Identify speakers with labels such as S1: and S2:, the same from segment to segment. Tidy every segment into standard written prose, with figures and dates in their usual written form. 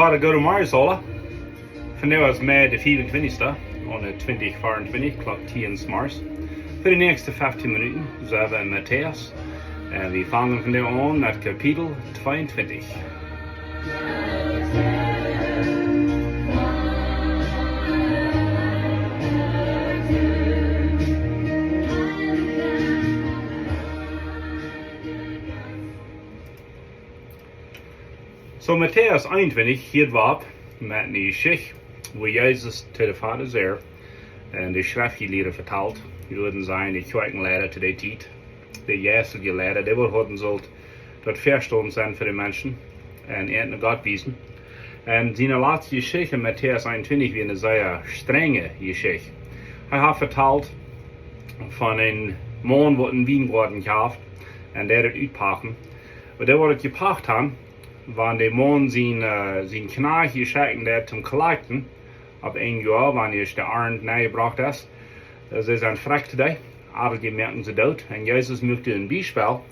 S1: hadden goedemorgen alle. Vandaag is mei de 24e, on 2024, klok 10 s'morgens. Voor de nächste 15 minuten zijn we in Matteaus. En we vangen vandaag aan met kapitel 22. So Matteaus 21 hier op met een geschichte waar Jezus te de Vader zei en de schriftgeleerden vertelt. Die würden zijn de kerkenleider te die tijd, de eerste geleerden, die hadden zult dat verstand zijn voor de mensen en naar God wijzen. En zijn laatste geschichte in Matteaus 21 weer een zeer strenge geschichte. Hij heeft verteld van een man wat een wijngaard gehad en der het uitpakken. Maar der wat het gepakt had, wanneer de man zijn knaag geschikt heeft zum collecten, op 1 jaar, wanneer de arend nagebracht is. Ze zijn vrek today, alle merken ze dood. En Jezus maakte een bijspel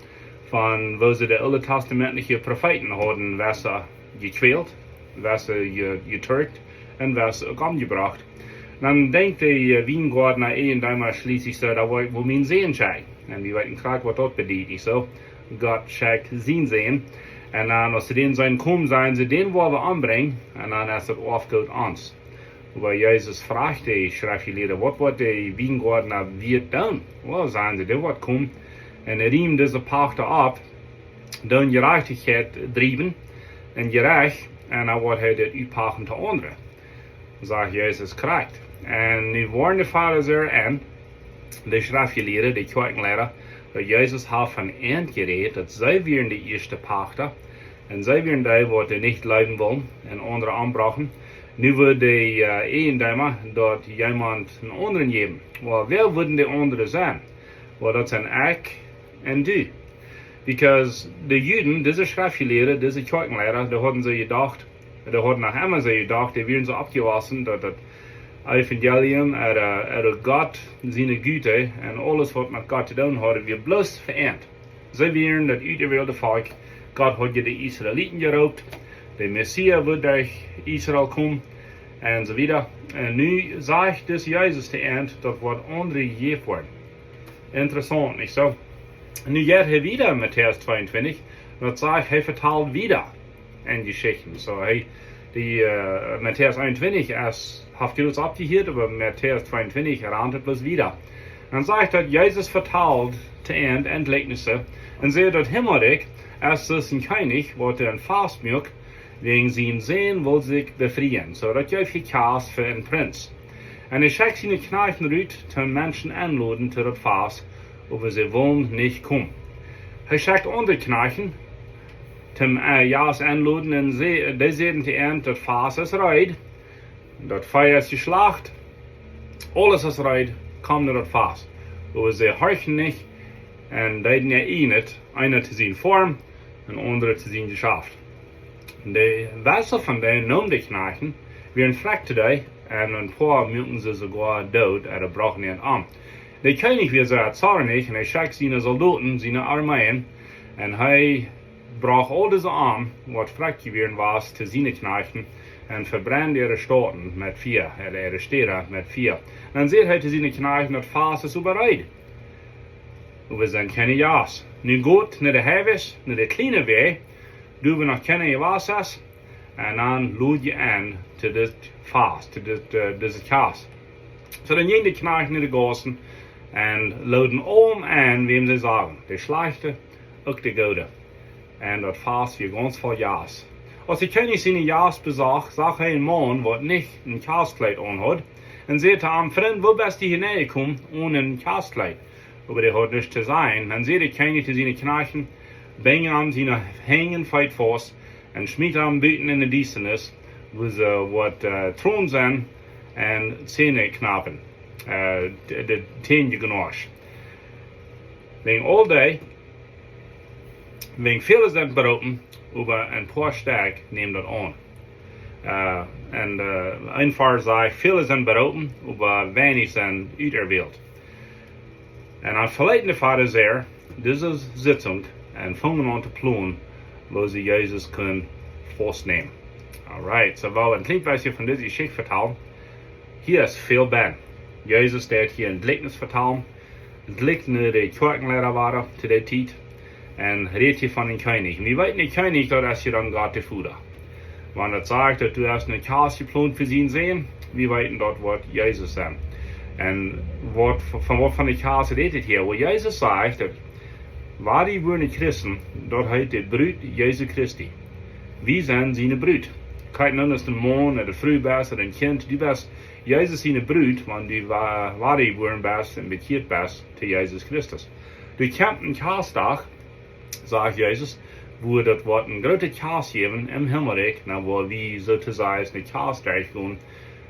S1: van waar ze de oude testamentelijke profeten hadden, waar ze gekweld, waar ze geturkt en waar ze ook omgebracht. Dan denkt de wijngaard naar een eenmaal schließlich zo, dat wil mijn zeen zijn. En die weten graag wat dat betekent. Zo, God schickt zijn zeen. En dan als ze den zijn komen, zijn ze den willen aanbrengen. En dan is het afgekocht ons. Waar Jezus vraagt de schriftgeleerden, wat wordt de wijngaard nou weer doen? Wel, zijn ze, die wordt komen en riem deze pachten op, dan gerechtigheid drijven en gerecht, en dan wordt hij dit uitpakken te anderen. Zegt Jezus correct. En nu waren de vaders er en de schriftgeleerden, de kerkenleider, dat Jezus had van eind gereed, dat zij weer de eerste pachten, en zij weer die wat niet leiden willen en anderen aanbrachen. Nu wordt de eendamer dat iemand een anderen geven. Wel, wer worden de anderen zijn? Wel, dat zijn ik en du. Because de Juden, deze schriftgeleerden, deze kerkenleider, die hadden ze gedacht, die hadden nach immer ze gedacht, die werden zo opgewassen, dat het evangelium er God, zijn Güte en alles wat met God te doen hadden, weer bloos vereend. Ze werden dat uit de wereld volk, God had je de Israëlieten geroopt, de Messias wordt durch Israël komen, en zo wieder. En nu zegt dus Jezus te eind, dat wordt andere gegeven worden. Interessant, niet zo? Nu gaat hij wieder in Matteaus 22, dat zegt hij vertelt wieder in geschichten. So Matteaus 21 heeft goed abgehielt, aber Matteaus 22 herant het bloß wieder. Dan zegt dat Jezus vertelt te eind en gelijkenissen, en zegt dat Himmelrijk is dus een koning, wat een vast maakt, wegen zijn zin wil zich befrieden, zodat je heeft Kjast voor een prins. En hij schickt zijn knechten uit, ten mensen aanladen tot het vast, aber ze willen niet komen. Hij schickt andere knechten, ten Kjast aanladen, en die zeggen te eind, dat vast is rijdt, dat feier is geslacht, alles is rijdt, komt naar het vast. Aber ze horchen niet, en die doen niet, einer te zijn vorm, en andere te zijn geschaft. De Wessel van de noemde knechten werden vrek today, en een paar moeten ze sogar dood, en brachen hen aan. De koning weer zeer zornig, en hij schickt zijn soldaten, zijn armeeën, en hij brach al deze aan, wat vrek geworden was, te zijn knechten, en verbrandde ihre staten met vier, ihre steden met vier. Dan zegt hij te zijn knechten, dat vast is bereid. We zijn keine jas. Nu goed naar de heavis, naar de kleine weg, doen we nog keine wasas, en dan lood je aan te dit vast, te deze kast. Zo dan ging de knechten naar de gassen, en loden aan wem ze zeggen, de slechte, ook de goede. En dat vast weer ganz vol jas. Als de koning zijn jas bezag, zag hij een man wat niet een kastkleed aan had, en zei te hem, vriend, wo bist du hiergekommen ohne een kastkleed? Aber der hat nichts zu sein. Dann sieht der König zu seinen Knechten, bringen ihm seine Hängen feit fast, und schmiert ihm Büten in der Düsternis, wo sie Thron sind, und Zähne knappen, de Zähne genosch. Wegen all day, wegen vieles sind beroten, aber ein paar Stück nehmen das an. Einfach sagt, viele sind beroten, aber wenig sind uiterwählt. En aan verleidende vader zei, deze Sitzung, en fangen aan te plannen, wo sie Jezus kunnen vastnemen. Alright, so weil wir ein klein bisschen von dieser Geschichte vertellen, hier ist viel Ben. Jesus steht hier ein Gleichnis vertellen, ein Gleichnis der Kirchenlehrer war zu der Zeit, und redet hier von dem König. Und wir wissen nicht König, dass hier dann Gott der Fuder. Wenn er sagt, dass du hast eine Kjast geplant für sie sehen, wir wissen dort, was Jesus sagt. Und von der Kjast redet hier, wo Jesus sagt, dass war die wurden Christen, dort heißt die Brut Jesu Christi. Wir sind seine Brut. Kein anderes den Mann oder Frau bist oder ein Kind, du bist Jesus seine Brut, wenn du wahre geboren bist und bekehrt bist zu Jesus Christus. Du kämpfst einen Kjastag, sagt Jesus, wo das Wort ein großer Kjast geben im Himmelreich, wo wir sozusagen eine Kjast durchgehen,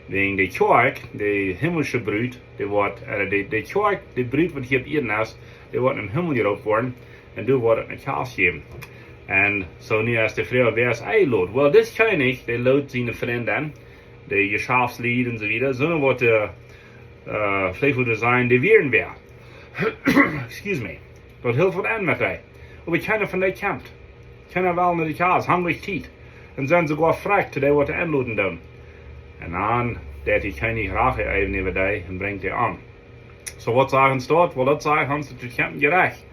S1: wegen der Kirche, die himmlische Brut, die Kirche, die Brut, die hier auf Erden ist, die wird im Himmel geraubt worden, und du wird eine Kjast geben. Und so nu als die Frau, wer ist einladen? Well, das König, der lädt seine Freunde, die Geschäftslied und so weiter, so wird vielleicht würde sein, die wären wer. Excuse me. Das hilft was an mit dir. Aber keiner von denen kämpft. Keiner will nicht die Kjast, haben euch Zeit. Und sind sogar fragt, der wird einladen tun. Und dann, der die König Rache eben über dich und bringt die an. So was sagen sie dort? Well, das sagen sie, die kämpfen gerecht.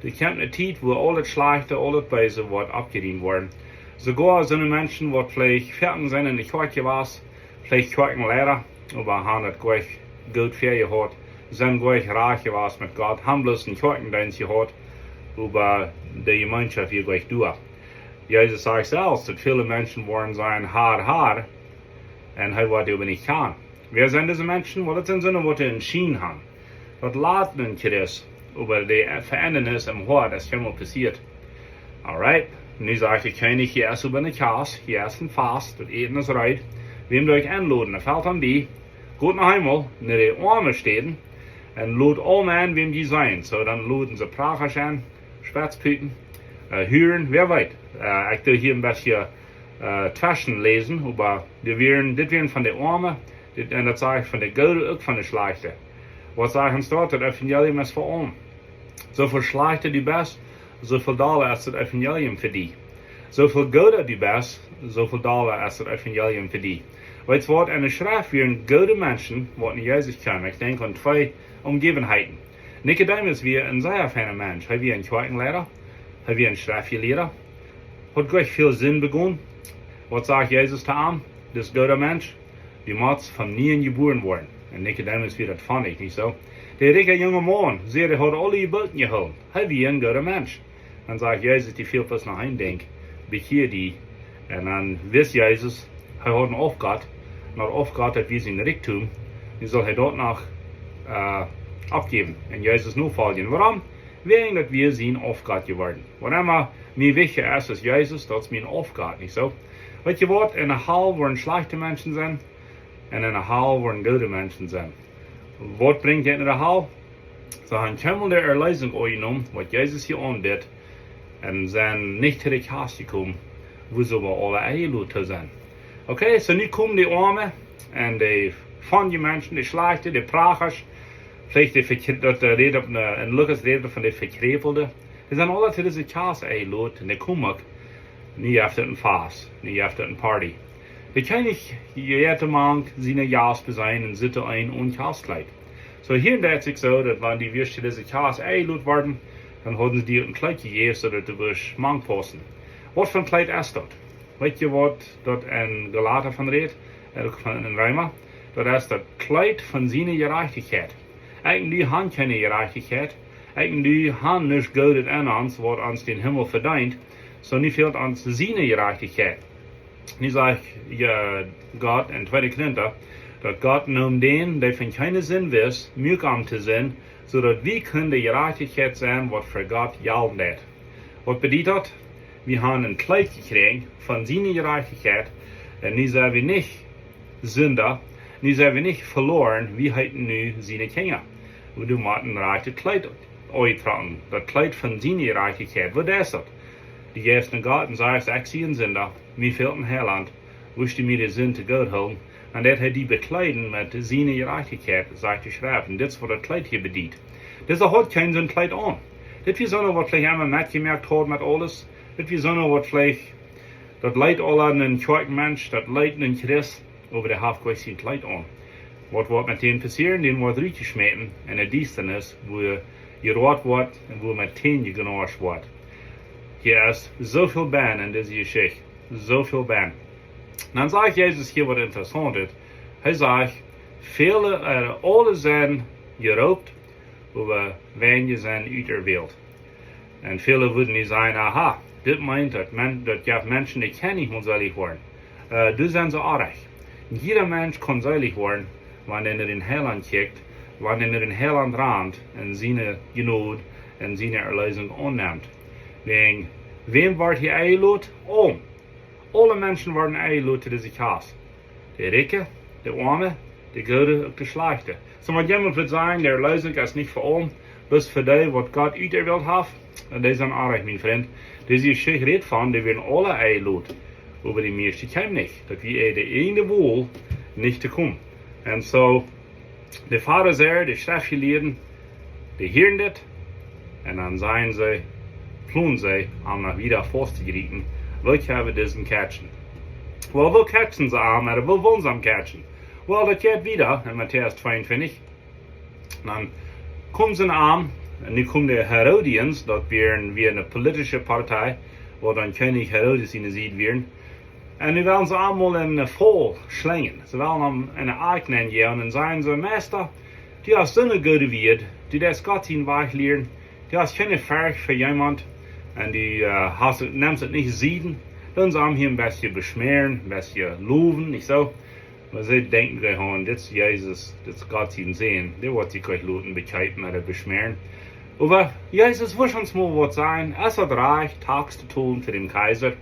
S1: Die kämpfen eine Zeit, wo alles Schlechte, alles Böse wird abgedient worden. Sogar so eine Menschen, die vielleicht fertig sind in der Kirche was, vielleicht Kirchenlehrer, aber haben das gleich gut für gehört, sind gleich reich was mit Gott, haben bloß einen Kirchendienst gehört, aber die Gemeinschaft hier gleich durch. Jesus sagt selbst, dass viele Menschen wollen sein hart, und er wird über nicht kann. Wer sind diese Menschen? Well, das sind so, die entschieden haben. Das laden Christ über die Verändernis im Hort, das immer passiert. Alright, nu sagt der König, hier ist über eine Kjast, hier ist ein Fast, das Eden ist reit, wem euch einladen, er fällt an die, geht nach Himmel, in die Arme stehen, und lud alle an, wem die sein. So, dann laden sie Pracher an, Spätzpüten, hören, wer weiß. Ich will hier ein bisschen Taschen lesen, aber das wären von der Arme, und das sage ich von der Gute, auch von der Schlechte. Was sagen sie dort? Das Evangelium ist für uns. So viel Schlechte du bist, so viel Dollar ist das Evangelium für dich. So viel Gute du bist, so viel Dollar ist das Evangelium für dich. Weil es wird eine Schrift für einen guten Menschen, die in Jesus kommen. Ich denke an zwei Umgebenheiten. Nikodemus war ein sehr feiner Mensch. Er war ein Kirchenlehrer, er war ein Schriftgelehrter, hat gleich viel Sinn begonnen. Was sagt Jesus zu ihm? Das gute Mensch, die muss von nie geboren worden. Und Nikodemus wird das fand ich nicht so. Der reiche junge Mann, der hat alle Geboten geholt. Er war ein guter Mensch. Dann sagt Jesus, die viel was nach eindenken, bekehr die. Und dann wisst Jesus, er hat einen Aufgabe. Und hat Aufgabe, dass wir sein Reichtum, die soll er dort noch abgeben. Und Jesus nur folgen. Warum? Wegen, dass wir sein Aufgabe geworden. Was immer mir wichtig ist, ist Jesus, das ist mein Aufgabe, nicht so? Weißt du was, in der Halle, wo schlechte Menschen sind, und in der Halle, wo gute Menschen sind. Was bringt ihr in der Halle? So haben Himmel der Erlösung angenommen, was Jesus hier anbietet, und sind nicht zu der Kjast gekommen, wo sie aber alle eingeladen sind. Okay, so nu kommen die Arme, und die von den Menschen, die Schlechte, die Prachers, vielleicht in Lukas redet von den Verkrepelten, die sind alle zu dieser Kjast eingeladen, und die kommen nicht auf den Fast, nicht auf den Party. Die König jeder Mann seine Jas besein und sitte ein und Kjastkleid. So hier ist es so, dass wenn die Würste diese Kjast eingeladen werden, dann haben sie dir ein Kleid gegeben, so dass du wirst Mann passen. Was für ein Kleid ist das? Weißt du, was dort in Galater von redet, in Römer? Das ist das Kleid von seiner Gerechtigkeit. Eigentlich haben keine Gerechtigkeit, eigentlich haben nicht Geld an uns, was uns den Himmel verdient, sondern fehlt uns seine Gerechtigkeit. Nu sagt Gott in 2. Korinther, dass Gott nimmt den, der von keinem Sinn ist, mühsam zu sein, so dass wir können die Gerechtigkeit sein, was für Gott gelten. Was bedeutet das? Wir haben ein Kleid gekriegt von seiner Gerechtigkeit, und nu sind wir nicht Sünder, nu sind wir nicht verloren, wir heiten nu seine Kinder. Und du musst ein reiches Kleid tragen, das Kleid von seiner Gerechtigkeit. Was ist das? Die gehst in Gott und sagst, ich sehe einen Sünder, mir fehlt ein Heiland, wüsste mir den Sinn zu Gott holen, und das hat die bekleiden mit seiner Gerechtigkeit, sagt die Schrift, und das ist, was das Kleid hier bedient. Das hat kein so ein Kleid an. Das ist so, was vielleicht einmal mitgemerkt hat mit alles, das ist so, was vielleicht Dat leidt alle an een Kirchenmensch, dat leidt een Christ, over de halfgewicht ziet leidt aan. Wat wordt met den passieren, den wordt uitgesmeten in de duisternis, wo je rood wordt en wo meteen je genarscht wordt. Hier is zoveel baan in deze geschichte, zoveel baan. Dan zegt Jezus hier wat interessant is. Hij zegt, alle zijn geroopt, over wanneer zijn uit de wereld. En vele würden niet zeggen, aha, dit meint dat je mensen die kennen niet selig worden. Dus zijn ze aardig. Jeder mens kan selig worden, wanneer er in Heiland kijkt, wanneer er in Heiland randt en zijn genood en zijn erlösung aanneemt. Wem wordt hier eingeladen? Om. Alle mensen worden eingeladen tot deze Kjast. De rijke, de arme, de goede en de slechte. So wat jemand wil zeggen, de erlösung is niet voor allen, dus voor die wat God uit der Welt heeft. En die zijn aardig, mijn vriend. Deze geschichte redt van, die werden alle eingeladen. Aber die meisten kommen nicht. Dat wie de ene wohl nicht te komen. En zo, de Pharisäer, de Schriftgeleerden, die hören dit. En dan zijn ze, planen ze, om nog wieder vastzugerieten. Wil hebben diesen catchen? Wel, wil catchen ze aan, maar wil wollen ze am catchen? Wel, dat gaat wieder in Matteaus 22. Dan komen ze aan, en nu komen de Herodians, dat weer een politische partij, waar dan König Herodes in de ziet werden. En nu willen ze allemaal een vol slengen. Ze willen hem een eik nemen en zeggen ze, Meester, die is zo'n goede wierd, die das Gott zijn weg leren, die is geen verg voor iemand, en die neemt het niet zieden, dan ze hem hier een beetje besmeren, een beetje loven, niet zo. Maar ze denken gewoon, dit is Jezus, dit is Gott zijn zin, die wordt zich gleich loten, bekijpen en besmeren. Aber Jezus wist ons mal wat zijn, es hat recht, tags te tun für den Kaiser.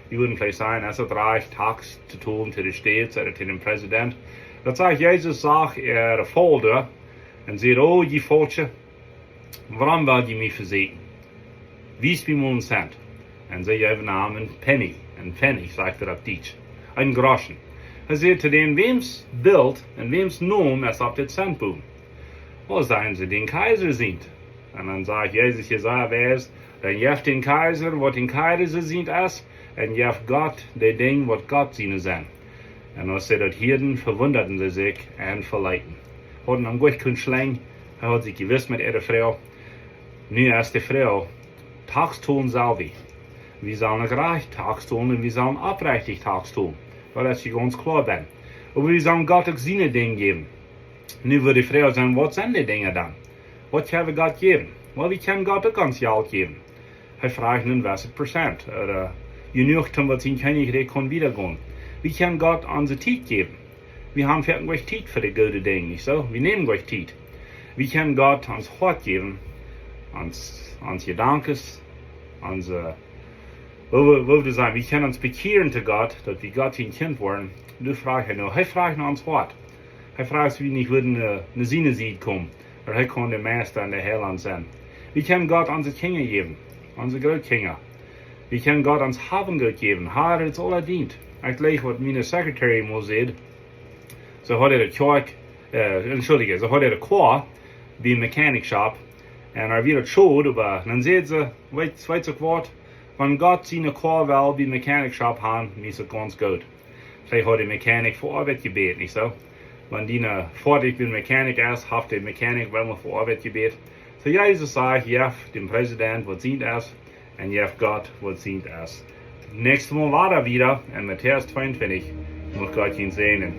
S1: Die würden vielleicht sagen, es hat recht, tags zu tun für den Staats oder für den Präsident. Dat sagt Jesus, sagt volgde en zegt, oh, die volkje, waarom wil je mij verzeken? Wie is bij mijn cent? En ze geven hem een penny, een penny, sagt op Deutsch, een groschen. Hij zegt zu denen, wems beeld en wems noem is op dit centboom? Wel, zeggen ze, den Kaiser sind. En dan sagt Jezus, je zei, wees, dan jeft den Kaiser, wat den Kaiser sind is, en jeft Gott, de ding, wat Gott zijn zijn. En als ze dat hierden, verwunderten ze zich en verleiden. Hadden hem goed kunnen slengen, hij had zich gewist met ihre vrouw. Nu is de vrouw, tags tun selber. Wir sollen gerecht tags tun und wir sollen aufrichtig tags tun, weil das ich ganz klar bin. Aber wir sollen Gott auch seine Dinge geben. Nu würde die Frau sagen, was sind die Dinge dann? Was kann wir Gott geben? Well, wir können Gott auch ganz Geld geben. Hij vraagt nun welches Prozent. Je nuchtern wat zijn Königreich kann wiedergehen. Wir können Gott unsere Zeit geben. Wir haben vielleicht Zeit für die guten Dinge, nicht so? Wir nehmen euch Zeit. Wir können Gott uns Hort geben, uns Gedankes, unsere, wo wir sagen, wir können uns bekehren zu Gott, dass wir Gott sein Kind werden. Du fragst ihn noch, er fragt noch uns Hort. Er fragt, wie nicht würden eine Sinne sieht kommen, oder er kann der Meister in der Heiland sein. Wir können Gott unsere Kinder geben, unsere Goldkinder. Wir können Gott uns Habengeld geben, hat es alle dient. Ich gleich, was meine Sekretärin mal sagt, so hat er so hat er Chor beim Mechanic Shop, und wird schuld, aber dann sagt sie, weißt du was, wenn Gott seine Chor will beim Mechanic Shop haben, ist es ganz gut. Vielleicht hat der Mechanik vor Arbeit gebeten, nicht so? Wenn die fertig mit Mechanik ist, hat der Mechanik mal vor Arbeit gebeten. So Jesus sagt, ja, dem Präsident, was sieht es, und ja, Gott, was sieht es. Nächstes Mal war er wieder in Matteaus 22. Muss Gott ihn segnen.